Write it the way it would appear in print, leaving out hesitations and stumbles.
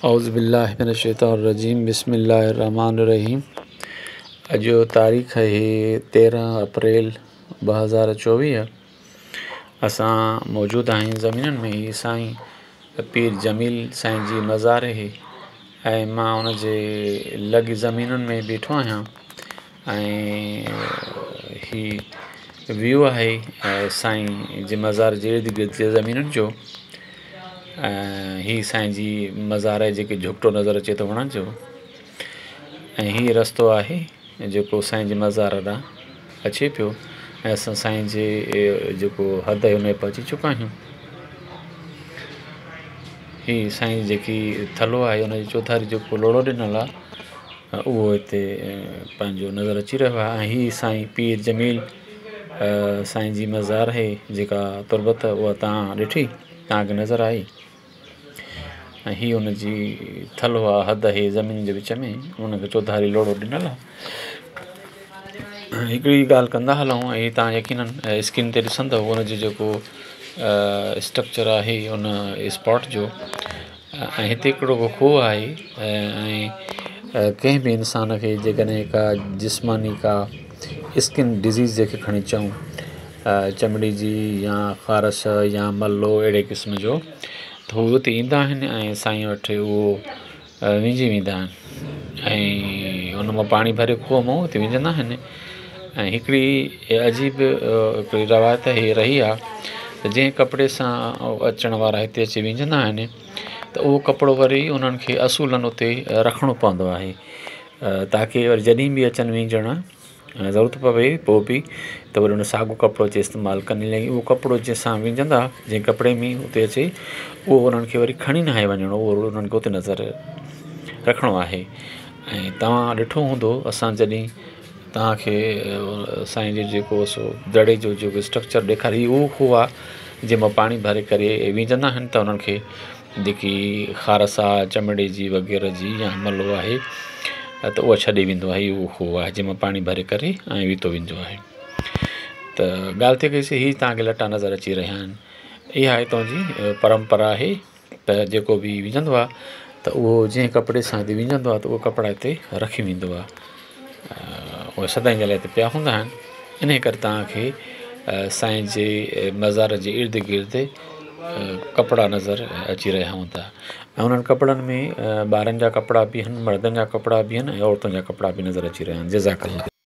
औज़ुबिल्लाहि मिनश्शैतानिर्रजीम बिस्मिल्लाहिर्रहमानिर्रहीम। अॼु तारीख़ है 13 अप्रैल 2024। असां मौजूदु आहियूं ज़मीननि में ही साईं पीर जमील साईं जी मज़ार है ऐं मां उन जे लॻ ज़मीननि में बीठो आहियां ऐं ही व्यू आहे साईं जे मज़ार जे इर्द गिर्द जे ज़मीननि जो। ही साईं जी मज़ार आहे जेके झुकटो नज़र अचे थो वणनि जो, ऐं हीअ रस्तो आहे जेको साईं जे मज़ार ॾांहुं अचे पियो ऐं असां साईं जे जेको हद आहे उन ते पहुची चुका आहियूं। ही साईं जेकी थलो आहे उन जी चौधारी जेको लोड़ो ॾिनल आहे उहो हिते पंहिंजो नज़र अची रहियो आहे। ऐं हीअ साईं पीर जमील साईं जी मज़ार आहे जेका तुर्बत उहा तव्हां ॾिठी, तव्हांखे नज़र आई। ऐं हीअ उन जी थलो आहे, हद आहे ज़मीन जे विच में, उनखे चौधारी लोड़ो ॾिनल आहे। हिकिड़ी ॻाल्हि कंदा हलूं, ऐं तव्हां यकीनन स्क्रीन ते ॾिसंदव उन जो जेको स्ट्रक्चर आहे उन स्पॉट जो। ऐं हिते हिकिड़ो खूह आहे ऐं कंहिं बि इंसान खे जेकॾहिं का जिस्मानी का स्किन डिज़ीज़ जंहिंखे खणी चऊं, चमड़ी जी या ख़ारश या मलो अहिड़े क़िस्म जो, त हू हुते ईंदा आहिनि ऐं साईं वटि उहो विझी वेंदा आहिनि ऐं उन मां पाणी भरे खूह मां हुते विझंदा आहिनि। ऐं हिकिड़ी अजीब हिकिड़ी रवायत इहे रही आहे त जंहिं कपिड़े सां अचण वारा हिते अची विझंदा आहिनि त उहो कपिड़ो वरी उन्हनि खे असूलनि उते रखिणो पवंदो आहे ताकी वरी जॾहिं बि अचनि विझण ज़रूरत पवे पोइ बि त वरी उन साॻियो कपिड़ो अची इस्तेमालु कनि। लेकिन उहो कपिड़ो जंहिंसां विझंदा, जंहिं कपिड़े में उते अचे, उहो उन्हनि खे वरी खणी न आहे वञिणो, उहो उन्हनि खे उते नज़र रखिणो आहे। ऐं तव्हां ॾिठो हूंदो, असां जॾहिं तव्हांखे साईं जो जेको सो दड़े जो जेको स्ट्रक्चर ॾेखारी, उहो खूह आहे जंहिंमां पाणी भरे करे विझंदा आहिनि त उन्हनि खे जेकी ख़ारस आहे चमड़े जी वग़ैरह जी या मलो आहे त उहा छॾे वेंदो आहे। उहो खूह आहे जंहिंमां पाणी भरे करे ऐं वितो वेंदो आहे। त ॻाल्हि थिए कईसीं, हीअ तव्हांखे लटा नज़र अची रहिया आहिनि। इहा हितां जी परंपरा आहे त जेको बि विझंदो आहे त उहो जंहिं कपिड़े सां हिते विझंदो आहे त उहो कपिड़ा हिते रखी वेंदो आहे। उहे सदाईं जे लाइ हिते पिया हूंदा आहिनि। इन करे तव्हांखे साईं जे मज़ार जे इर्द गिर्द कपिड़ा नज़र अची रहिया हूंदा ऐं उन्हनि कपिड़नि में ॿारनि जा कपिड़ा बि आहिनि, मर्दनि जा कपिड़ा बि आहिनि ऐं औरतुनि जा कपिड़ा बि नज़र अची रहिया आहिनि। जज़ाकल्ला।